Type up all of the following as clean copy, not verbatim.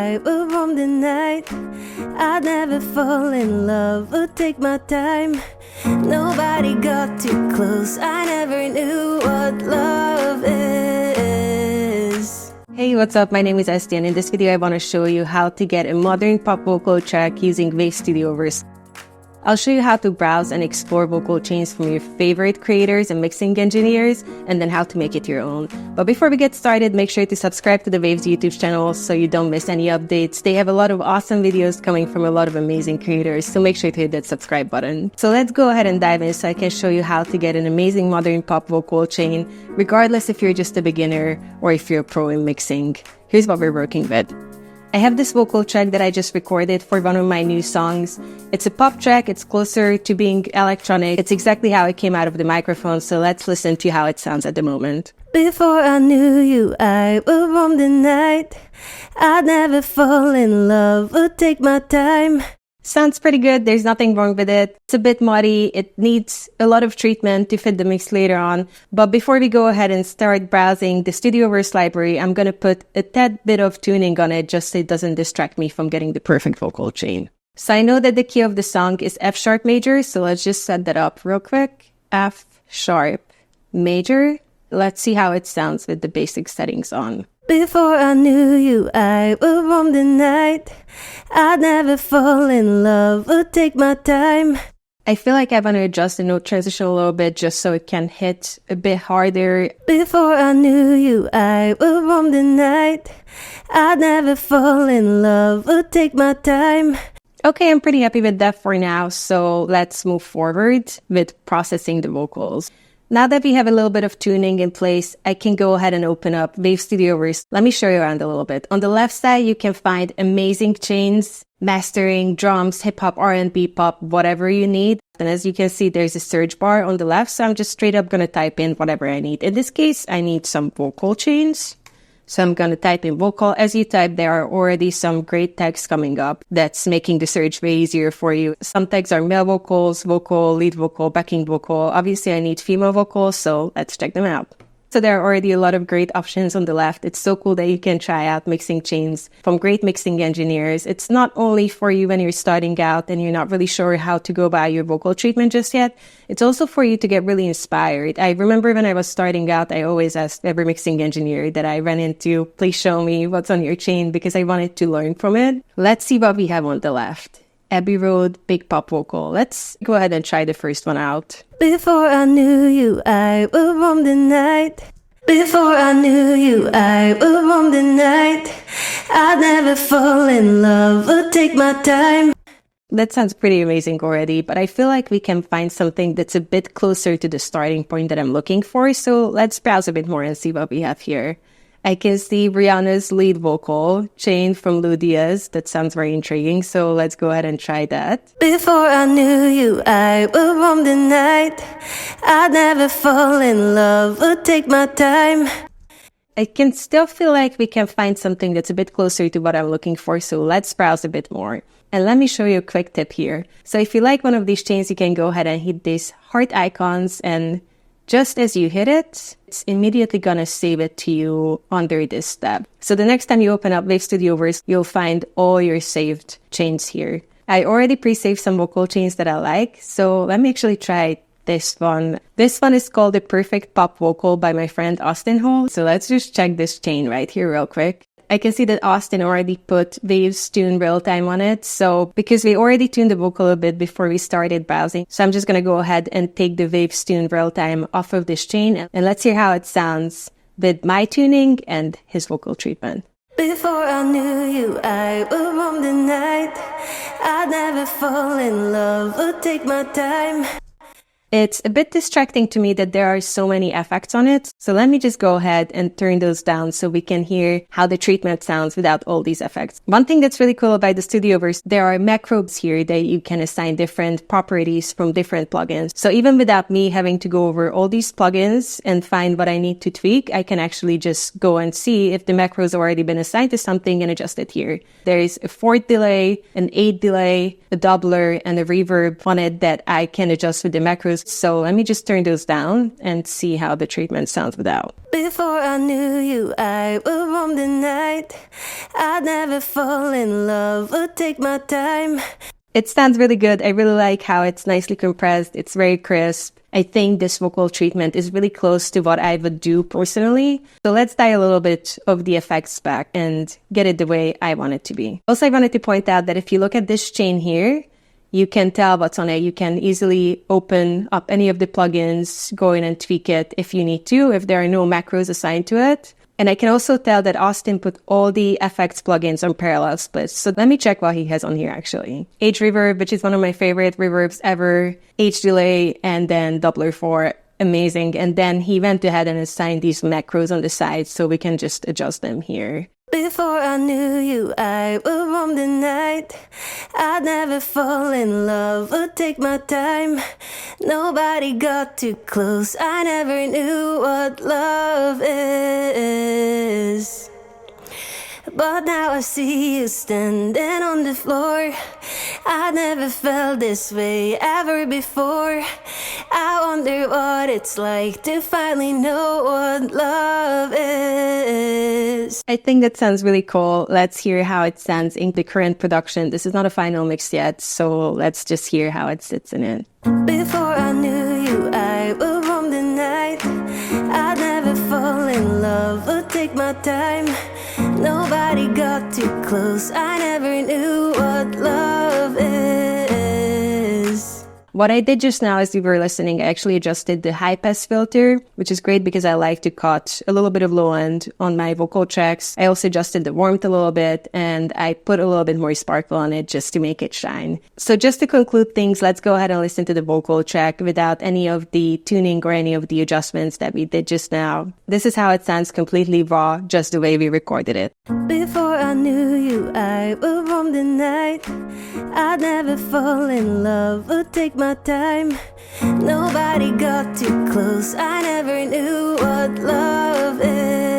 I would roam the night. I'd never fall in love, would take my time. Nobody got too close, I never knew what love is. Hey, what's up? My name is Esthy, and in this video I want to show you how to get a modern pop vocal track using StudioVerse. I'll show you how to browse and explore vocal chains from your favorite creators and mixing engineers, and then how to make it your own. But before we get started, make sure to subscribe to the Waves YouTube channel so you don't miss any updates. They have a lot of awesome videos coming from a lot of amazing creators, so make sure to hit that subscribe button. So let's go ahead and dive in so I can show you how to get an amazing modern pop vocal chain, regardless if you're just a beginner or if you're a pro in mixing. Here's what we're working with. I have this vocal track that I just recorded for one of my new songs. It's a pop track, it's closer to being electronic. It's exactly how it came out of the microphone, so let's listen to how it sounds at the moment. Before I knew you, I would roam the night. I'd never fall in love, would take my time. Sounds pretty good, there's nothing wrong with it. It's a bit muddy, it needs a lot of treatment to fit the mix later on. But before we go ahead and start browsing the StudioVerse library, I'm gonna put a tad bit of tuning on it just so it doesn't distract me from getting the perfect vocal chain. So I know that the key of the song is F sharp major, so let's just set that up real quick. F sharp major. Let's see how it sounds with the basic settings on. Before I knew you, I would roam the night. I'd never fall in love, would take my time. I feel like I want to adjust the note transition a little bit just so it can hit a bit harder. Before I knew you, I would roam the night. I'd never fall in love, would take my time. Okay, I'm pretty happy with that for now, so let's move forward with processing the vocals. Now that we have a little bit of tuning in place, I can go ahead and open up StudioVerse. Let me show you around a little bit. On the left side, you can find amazing chains, mastering, drums, hip-hop, R&B, pop, whatever you need. And as you can see, there's a search bar on the left, so I'm just straight up going to type in whatever I need. In this case, I need some vocal chains. So I'm going to type in vocal. As you type, there are already some great tags coming up that's making the search way easier for you. Some tags are male vocals, vocal, lead vocal, backing vocal. Obviously, I need female vocals, so let's check them out. So there are already a lot of great options on the left. It's so cool that you can try out mixing chains from great mixing engineers. It's not only for you when you're starting out and you're not really sure how to go about your vocal treatment just yet. It's also for you to get really inspired. I remember when I was starting out, I always asked every mixing engineer that I ran into, please show me what's on your chain because I wanted to learn from it. Let's see what we have on the left. Abbey Road, big pop vocal. Let's go ahead and try the first one out. Before I knew you, I would roam the night. Before I knew you, I would roam the night. I'd never fall in love, would take my time. That sounds pretty amazing already, but I feel like we can find something that's a bit closer to the starting point that I'm looking for, so let's browse a bit more and see what we have here. I can see Rihanna's lead vocal, Chain from Lou Diaz. That sounds very intriguing, so let's go ahead and try that. Before I knew you, I would roam the night. I'd never fall in love, would take my time. I can still feel like we can find something that's a bit closer to what I'm looking for, so let's browse a bit more. And let me show you a quick tip here. So if you like one of these chains, you can go ahead and hit these heart icons, and just as you hit it, it's immediately gonna save it to you under this tab. So the next time you open up StudioVerse, you'll find all your saved chains here. I already pre-saved some vocal chains that I like, so let me actually try this one. This one is called The Perfect Pop Vocal by my friend Austin Hall. So let's just check this chain right here real quick. I can see that Austin already put Waves Tune Real Time on it. So because we already tuned the vocal a bit before we started browsing, so I'm just going to go ahead and take the Waves Tune Real Time off of this chain. And let's hear how it sounds with my tuning and his vocal treatment. Before I knew you, I would roam the night. I'd never fall in love, would take my time. It's a bit distracting to me that there are so many effects on it. So let me just go ahead and turn those down so we can hear how the treatment sounds without all these effects. One thing that's really cool about the StudioVerse, there are macros here that you can assign different properties from different plugins. So even without me having to go over all these plugins and find what I need to tweak, I can actually just go and see if the macros have already been assigned to something and adjust it here. There is a 4th delay, an 8th delay, a doubler, and a reverb on it that I can adjust with the macros. So let me just turn those down and see how the treatment sounds without. Before I knew you, I would roam the night. I'd never fall in love, would take my time. It sounds really good. I really like how it's nicely compressed. It's very crisp. I think this vocal treatment is really close to what I would do personally. So let's dial a little bit of the effects back and get it the way I want it to be. Also, I wanted to point out that if you look at this chain here, you can tell what's on it. You can easily open up any of the plugins, go in and tweak it if you need to, if there are no macros assigned to it. And I can also tell that Austin put all the effects plugins on parallel splits. So let me check what he has on here actually. H reverb, which is one of my favorite reverbs ever. H delay, and then doubler 4. Amazing. And then he went ahead and assigned these macros on the side so we can just adjust them here. Before I knew you, I would roam the night. I'd never fall in love, would take my time. Nobody got too close, I never knew what love is. But now I see you standing on the floor. I never felt this way ever before. I wonder what it's like to finally know what love is. I think that sounds really cool. Let's hear how it sounds in the current production. This is not a final mix yet, so let's just hear how it sits in it. Before I knew you, I would roam the night. I'd never fall in love, would take my time. Nobody got too close, I never knew what love is. What I did just now as we were listening, I actually adjusted the high pass filter, which is great because I like to cut a little bit of low end on my vocal tracks. I also adjusted the warmth a little bit, and I put a little bit more sparkle on it just to make it shine. So just to conclude things, let's go ahead and listen to the vocal track without any of the tuning or any of the adjustments that we did just now. This is how it sounds completely raw, just the way we recorded it. Before I knew you, I would roam the night. I'd never fall in love, would take my time. Nobody got too close, I never knew what love is.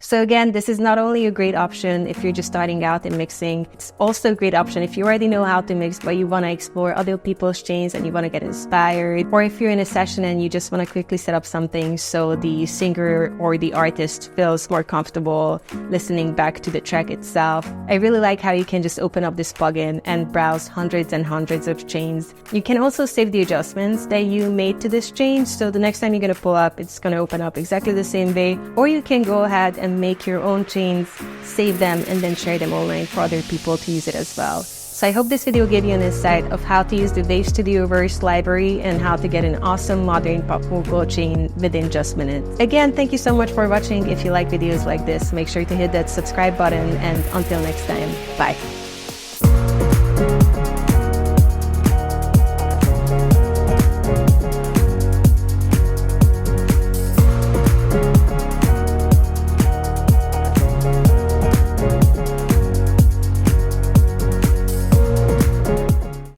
So again, this is not only a great option if you're just starting out in mixing, it's also a great option if you already know how to mix but you want to explore other people's chains and you want to get inspired, or if you're in a session and you just want to quickly set up something so the singer or the artist feels more comfortable listening back to the track itself. I really like how you can just open up this plugin and browse hundreds and hundreds of chains. You can also save the adjustments that you made to this chain, so the next time you're going to pull up, it's going to open up exactly the same way, or you can go ahead and make your own chains, save them, and then share them online for other people to use it as well. So I hope this video gave you an insight of how to use the StudioVerse library and how to get an awesome modern pop vocal chain within just minutes. Again, thank you so much for watching. If you like videos like this, make sure to hit that subscribe button, and until next time, bye.